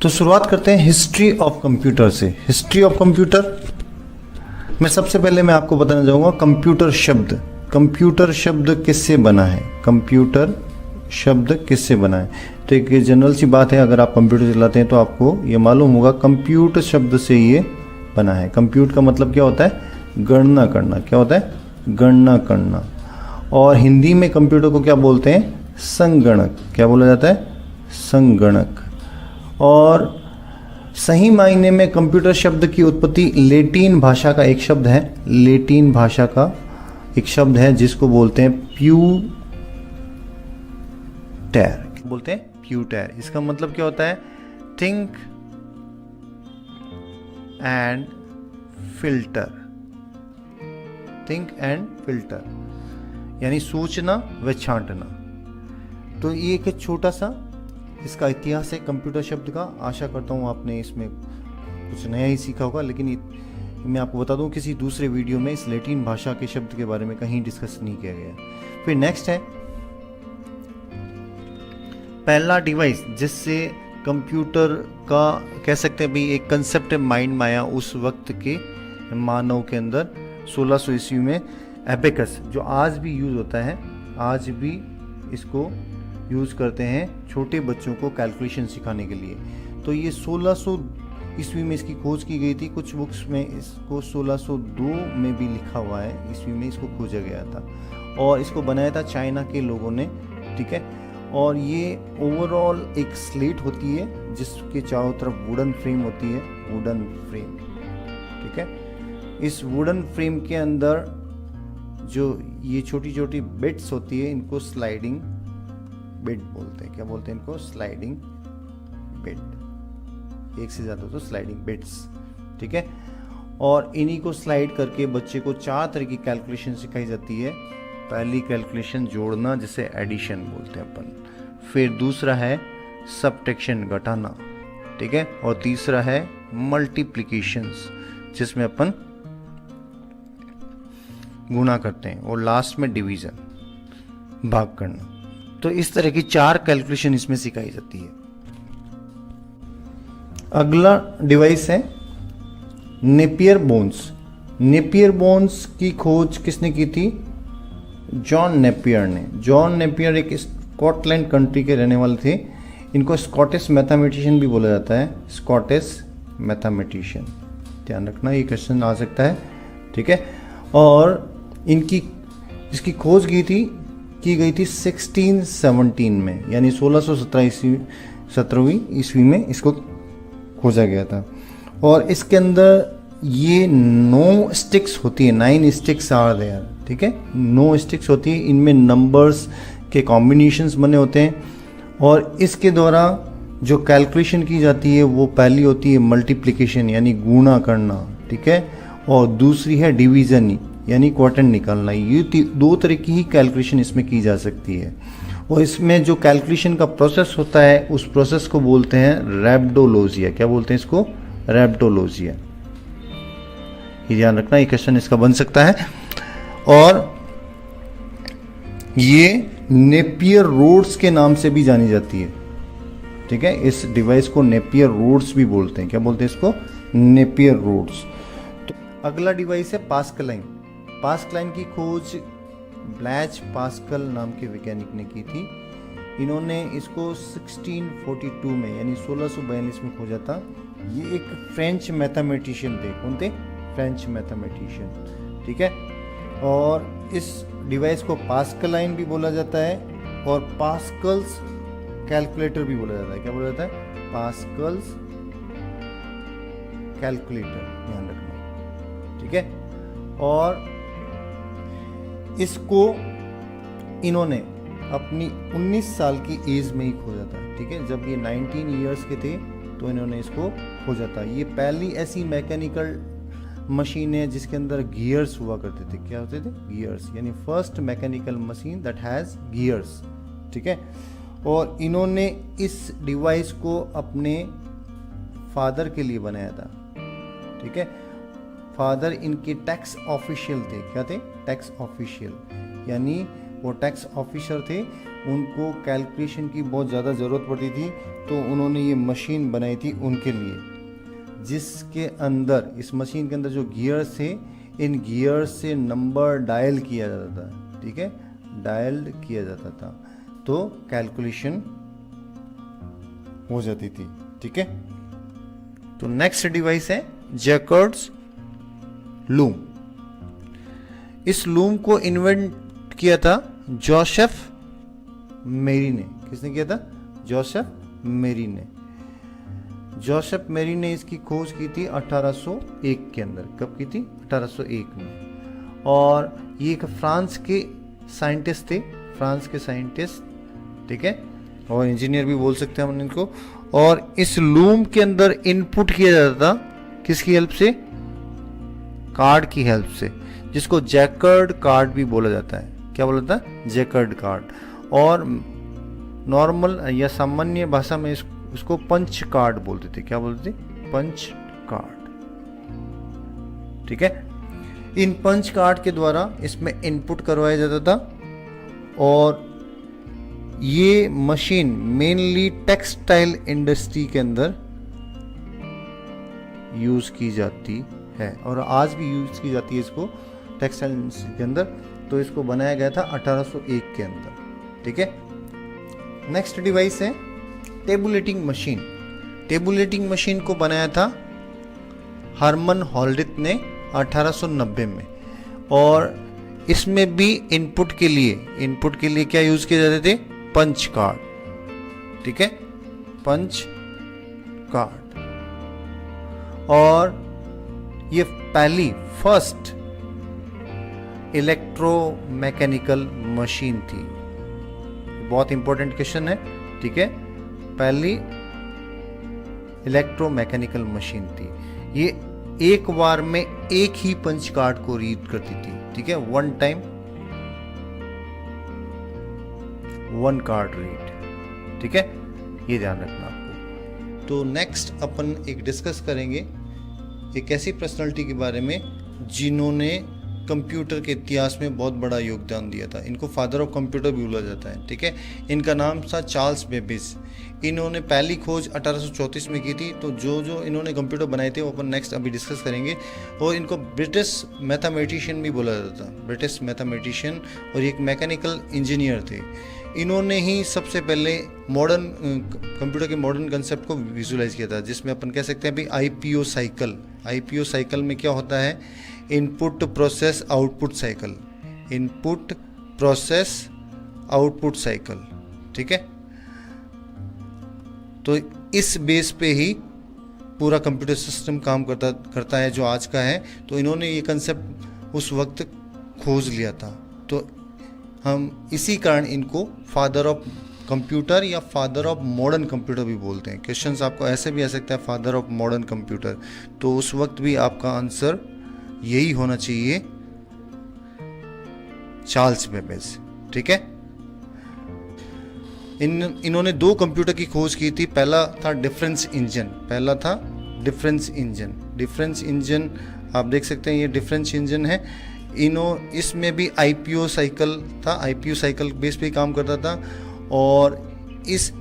तो शुरुआत करते हैं हिस्ट्री ऑफ कंप्यूटर से। हिस्ट्री ऑफ कंप्यूटर में सबसे पहले मैं आपको बताना चाहूँगा कंप्यूटर शब्द। कंप्यूटर शब्द किससे बना है? कंप्यूटर शब्द किससे बना है? तो एक जनरल सी बात है, अगर आप कंप्यूटर चलाते हैं तो आपको ये मालूम होगा कंप्यूट शब्द से ये बना है। कंप्यूट का मतलब क्या होता है? गणना करना। क्या होता है? गणना करना। और हिंदी में कंप्यूटर को क्या बोलते हैं? संगणक। क्या बोला जाता है? संगणक। और सही मायने में कंप्यूटर शब्द की उत्पत्ति लैटिन भाषा का एक शब्द है। लैटिन भाषा का एक शब्द है जिसको बोलते हैं प्यूटर। बोलते हैं प्यूटर। इसका मतलब क्या होता है? Think and filter. Think and filter यानी सोचना व छांटना। तो ये एक छोटा सा इसका इतिहास है कंप्यूटर शब्द का। आशा करता हूँ आपने इसमें कुछ नया ही सीखा होगा, लेकिन मैं आपको बता दूं किसी दूसरे वीडियो में इस लैटिन भाषा के शब्द के बारे में कहीं डिस्कस नहीं किया गया। फिर नेक्स्ट है पहला डिवाइस जिससे कंप्यूटर का कह सकते हैं भी एक कंसेप्ट माइंड में आया उस वक्त के मानव के अंदर 1600 ईस्वी में। एबेकस, जो आज भी यूज होता है, आज भी इसको यूज करते हैं छोटे बच्चों को कैलकुलेशन सिखाने के लिए। तो ये 1600 ईस्वी में इसकी खोज की गई थी। कुछ बुक्स में इसको 1602 में भी लिखा हुआ है ईस्वी में इसको खोजा गया था। और इसको बनाया था चाइना के लोगों ने, ठीक है। और ये ओवरऑल एक स्लेट होती है जिसके चारों तरफ वुडन फ्रेम होती है। वुडन फ्रेम, ठीक है। इस वुडन फ्रेम के अंदर जो ये छोटी छोटी बिट्स होती है इनको स्लाइडिंग बिट बोलते हैं। क्या बोलते हैं इनको? Sliding bit. एक से ज्यादा तो स्लाइडिंग बिट्स, ठीक है। और इन्हीं को स्लाइड करके बच्चे को 4 तरह की कैलकुलेशन सिखाई जाती है। पहली कैलकुलेशन जोड़ना, जिसे एडिशन बोलते हैं अपन। फिर दूसरा है सबट्रैक्शन, घटाना, ठीक है। और तीसरा है मल्टीप्लिकेशंस, जिसमें अपन गुणा करते हैं। और लास्ट में डिवीजन, भाग करना। तो इस तरह की 4 कैलकुलेशन इसमें सिखाई जाती है। अगला डिवाइस है नेपियर बोन्स। नेपियर बोन्स की खोज किसने की थी? जॉन नेपियर ने। जॉन नेपियर एक स्कॉटलैंड कंट्री के रहने वाले थे। इनको स्कॉटिश मैथमेटिशियन भी बोला जाता है। स्कॉटिश मैथमेटिशियन, ध्यान रखना ये क्वेश्चन आ सकता है, ठीक है। और इसकी खोज की गई थी 1617 में, यानी 1617वीं ईस्वी में इसको खोजा गया था। और इसके अंदर ये 9 स्टिक्स होती है। 9 स्टिक्स आर देयर, ठीक है। 9 स्टिक्स होती है, इनमें नंबर्स के कॉम्बिनेशंस बने होते हैं। और इसके द्वारा जो कैलकुलेशन की जाती है वो पहली होती है मल्टीप्लिकेशन यानी गुणा करना, ठीक है। और दूसरी है डिवीजन यानी क्वार्टेंट निकालना। ये 2 तरह की ही कैलकुलेशन इसमें की जा सकती है। और इसमें जो कैलकुलेशन का प्रोसेस होता है उस प्रोसेस को बोलते हैं रैप्डोलॉजिया। क्या बोलते हैं इसको? रैप्डोलॉजिया। ये ध्यान रखना, ये क्वेश्चन इसका बन सकता है। और ये नेपियर रोड्स के नाम से भी जानी जाती है, ठीक है। इस डिवाइस को नेपियर रोड्स भी बोलते हैं। क्या बोलते हैं इसको? Napier rods. तो अगला डिवाइस है पास्कलाइन। पास्कलाइन की खोज ब्लैच पास्कल नाम के वैज्ञानिक ने की थी। इन्होंने इसको 1642 में यानी 1642 में खोजा था। ये एक फ्रेंच मैथमेटिशियन थे। कौन थे? फ्रेंच मैथमेटिशियन, ठीक है। और इस डिवाइस को पास्कलाइन भी बोला जाता है और पास्कल्स कैलकुलेटर भी बोला जाता है। क्या बोला जाता है? पास्कल्स कैलकुलेटर, ध्यान रखना, ठीक है। और इसको इन्होंने अपनी 19 साल की एज में ही खोजा था, ठीक है। जब ये 19 ईयर्स के थे तो इन्होंने इसको खोजा था। ये पहली ऐसी मैकेनिकल मशीन है जिसके अंदर गियर्स हुआ करते थे। क्या होते थे? गियर्स, यानी first mechanical machine that has gears, ठीक है। और इन्होंने इस डिवाइस को अपने फादर के लिए बनाया था, ठीक है। फादर इनके टैक्स ऑफिशियल थे। क्या थे? टैक्स ऑफिशियल, यानी वो टैक्स ऑफिसर थे उनको कैलकुलेशन की बहुत ज़्यादा ज़रूरत पड़ती थी, तो उन्होंने ये मशीन बनाई थी उनके लिए, जिसके अंदर, इस मशीन के अंदर जो गियर्स थे, इन गियर्स से नंबर डायल किया जाता था, ठीक है, डायल किया जाता था, तो कैलकुलेशन हो जाती थी, ठीक है। तो नेक्स्ट डिवाइस है जैकर्ड्स लूम। इस लूम को इन्वेंट किया था जोसेफ मेरी ने। किसने किया था? जोसेफ मेरी ने। जोसेफ मेरी ने इसकी खोज की थी 1801 के अंदर। कब की थी? 1801 में। और ये एक फ्रांस के साइंटिस्ट थे, फ्रांस के साइंटिस्ट, ठीक है, और इंजीनियर भी बोल सकते हैं हम इनको। और इस लूम के अंदर इनपुट किया जाता था किसकी हेल्प से? कार्ड की हेल्प से, जिसको जैकर्ड कार्ड भी बोला जाता है। क्या बोला जाता है? Jacquard card. और नॉर्मल या सामान्य भाषा में उसको पंच कार्ड बोलते थे। क्या बोलते थे? पंच कार्ड, ठीक है। इन पंच कार्ड के द्वारा इसमें इनपुट करवाया जाता था। और ये मशीन मेनली टेक्सटाइल इंडस्ट्री के अंदर यूज की जाती है, और आज भी यूज की जाती है इसको टेक्सटाइल इंडस्ट्री के अंदर। तो इसको बनाया गया था 1801 के अंदर, ठीक है। नेक्स्ट डिवाइस है टेबुलेटिंग मशीन। टेबुलेटिंग मशीन को बनाया था हरमन होल्डिथ ने 1890 में। और इसमें भी इनपुट के लिए क्या यूज किए जाते थे? पंच कार्ड, ठीक है, पंच कार्ड। और ये पहली फर्स्ट इलेक्ट्रोमैकेनिकल मशीन थी। बहुत इंपॉर्टेंट क्वेश्चन है, ठीक है। पहली इलेक्ट्रोमैकेनिकल मशीन थी। ये एक बार में एक ही पंच कार्ड को रीड करती थी, ठीक है, one time one card read, ठीक है, ये ध्यान रखना आपको। तो नेक्स्ट अपन एक डिस्कस करेंगे एक ऐसी पर्सनालिटी के बारे में जिन्होंने कंप्यूटर के इतिहास में बहुत बड़ा योगदान दिया था। इनको फादर ऑफ कंप्यूटर भी बोला जाता है, ठीक है। इनका नाम था चार्ल्स बेबेज। इन्होंने पहली खोज 1834 में की थी। तो जो इन्होंने कंप्यूटर बनाए थे वो अपन नेक्स्ट अभी डिस्कस करेंगे। और इनको ब्रिटिश मैथमेटिशियन भी बोला जाता था, ब्रिटिश मैथमेटिशियन, और एक मैकेनिकल इंजीनियर थे। इन्होंने ही सबसे पहले मॉडर्न कंप्यूटर के मॉडर्न कंसेप्ट को विजुलाइज किया था, जिसमें अपन कह सकते हैं भाई IPO साइकिल। IPO साइकिल में क्या होता है? Input process output cycle, input process output cycle, ठीक है। तो इस बेस पे ही पूरा कंप्यूटर सिस्टम काम करता है जो आज का है। तो इन्होंने ये कंसेप्ट उस वक्त खोज लिया था। तो हम इसी कारण इनको फादर ऑफ कंप्यूटर या फादर ऑफ मॉडर्न कंप्यूटर भी बोलते हैं। क्वेश्चंस आपको ऐसे भी आ सकता है, फादर ऑफ मॉडर्न कंप्यूटर। तो उस वक्त भी आपका आंसर यही होना चाहिए, चार्ल्स बेबेज, ठीक है। इन्होंने दो कंप्यूटर की खोज की थी। पहला था डिफरेंस इंजन, आप देख सकते हैं ये डिफरेंस इंजन है। इसमें भी IPO साइकिल था, IPO साइकिल बेस पे काम करता था। और इस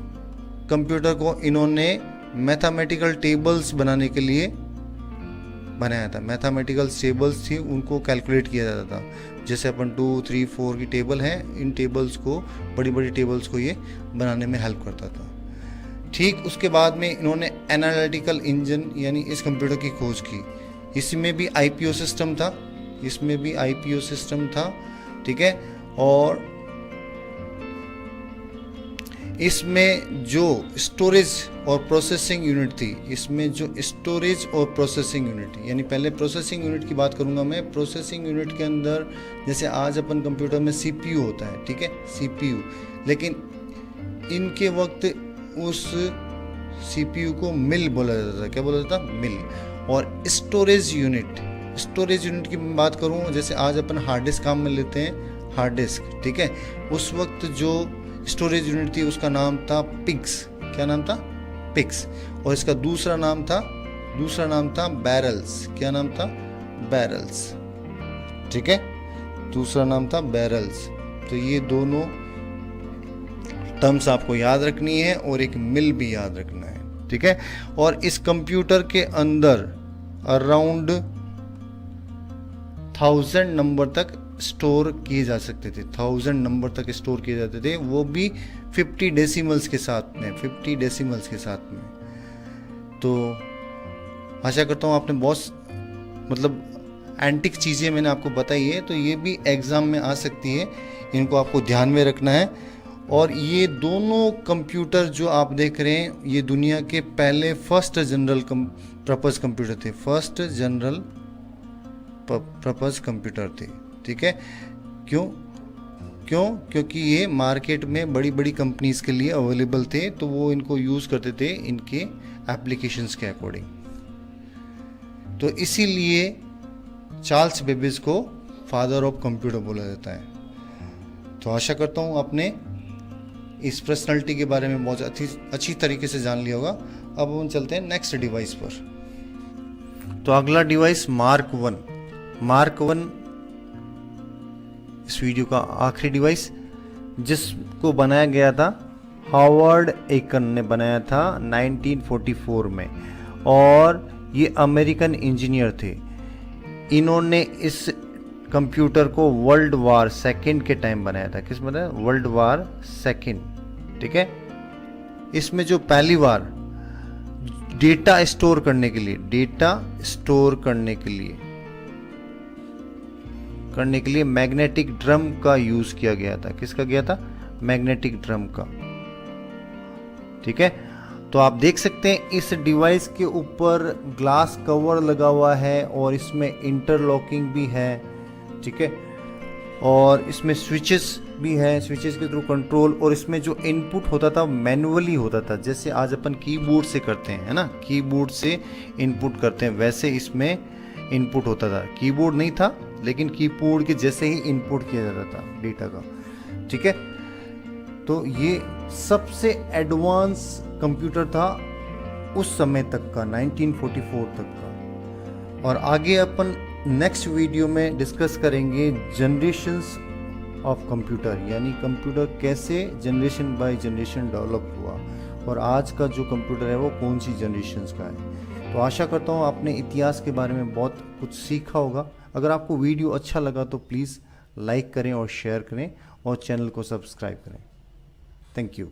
कंप्यूटर को इन्होंने मैथमेटिकल टेबल्स बनाने के लिए बनाया था। मैथमेटिकल टेबल्स थी, उनको कैलकुलेट किया जाता था। जैसे अपन 2, 3, 4 की टेबल है, इन टेबल्स को, बड़ी बड़ी टेबल्स को ये बनाने में हेल्प करता था। ठीक उसके बाद में इन्होंने एनालिटिकल इंजन यानी इस कंप्यूटर की खोज की। इसमें भी IPO सिस्टम था, ठीक है। और इसमें जो स्टोरेज और प्रोसेसिंग यूनिट थी, यानी पहले प्रोसेसिंग यूनिट की बात करूंगा मैं। प्रोसेसिंग यूनिट के अंदर जैसे आज अपन कंप्यूटर में CPU होता है, ठीक है, CPU। लेकिन इनके वक्त उस CPU को मिल बोला जाता था। क्या बोला जाता? मिल। और स्टोरेज यूनिट की बात करूं, जैसे आज अपन हार्ड डिस्क काम में लेते हैं, हार्ड डिस्क, ठीक है। उस वक्त जो स्टोरेज यूनिट थी उसका नाम था पिग्स। क्या नाम था? पिग्स। और इसका दूसरा नाम था बैरल्स। क्या नाम था? बैरल्स, ठीक है, दूसरा नाम था बैरल्स। तो ये दोनों टर्म्स आपको याद रखनी है और एक मिल भी याद रखना है, ठीक है। और इस कंप्यूटर के अंदर अराउंड 1000 नंबर तक स्टोर किए जा सकते थे, 1000 नंबर तक स्टोर किए जाते थे, वो भी 50 डेसिमल्स के साथ में, 50 डेसिमल्स के साथ में। तो आशा करता हूँ आपने बहुत मतलब एंटिक चीज़ें मैंने आपको बताई है, तो ये भी एग्ज़ाम में आ सकती है, इनको आपको ध्यान में रखना है। और ये दोनों कंप्यूटर जो आप देख रहे हैं, ये दुनिया के पहले फर्स्ट जनरल पर्पस कंप्यूटर थे, फर्स्ट जनरल पर्पस कंप्यूटर थे, ठीक है। क्योंकि ये मार्केट में बड़ी बड़ी कंपनीज के लिए अवेलेबल थे, तो वो इनको यूज़ करते थे इनके एप्लीकेशंस के अकॉर्डिंग। तो इसीलिए चार्ल्स बेबेज को फादर ऑफ कंप्यूटर बोला जाता है। तो आशा करता हूँ आपने इस पर्सनालिटी के बारे में बहुत अच्छी तरीके से जान लिया होगा। अब हम चलते हैं नेक्स्ट डिवाइस पर। तो अगला डिवाइस मार्क 1 इस वीडियो का आखिरी डिवाइस, जिसको बनाया गया था हावर्ड एकन ने बनाया था 1944 में, और ये अमेरिकन इंजीनियर थे। इन्होंने इस कंप्यूटर को वर्ल्ड वार सेकेंड के टाइम बनाया था। किस बनाया? वर्ल्ड वार सेकेंड, ठीक है। इसमें जो पहली बार डेटा स्टोर करने के लिए मैग्नेटिक ड्रम का यूज किया गया था। किसका गया था? मैग्नेटिक ड्रम का, ठीक है। तो आप देख सकते हैं इस डिवाइस के ऊपर ग्लास कवर लगा हुआ है और इसमें इंटरलॉकिंग भी है, ठीक है। और इसमें स्विचेस भी है, स्विचेस के थ्रू कंट्रोल, और इसमें जो इनपुट होता था मैनुअली होता था, जैसे आज अपन कीबोर्ड से करते हैं, है ना, कीबोर्ड से इनपुट करते हैं, वैसे इसमें इनपुट होता था। कीबोर्ड नहीं था, लेकिन कीबोर्ड के जैसे ही इनपुट किया जाता था डेटा का, ठीक है। तो ये सबसे एडवांस कंप्यूटर था उस समय तक का, 1944 तक का। और आगे अपन नेक्स्ट वीडियो में डिस्कस करेंगे जनरेशंस ऑफ कंप्यूटर, यानी कंप्यूटर कैसे जनरेशन बाय जनरेशन डेवलप हुआ, और आज का जो कंप्यूटर है वो कौन सी जनरेशंस का है। तो आशा करता हूँ आपने इतिहास के बारे में बहुत कुछ सीखा होगा। अगर आपको वीडियो अच्छा लगा तो प्लीज़ लाइक करें और शेयर करें और चैनल को सब्सक्राइब करें। Thank you.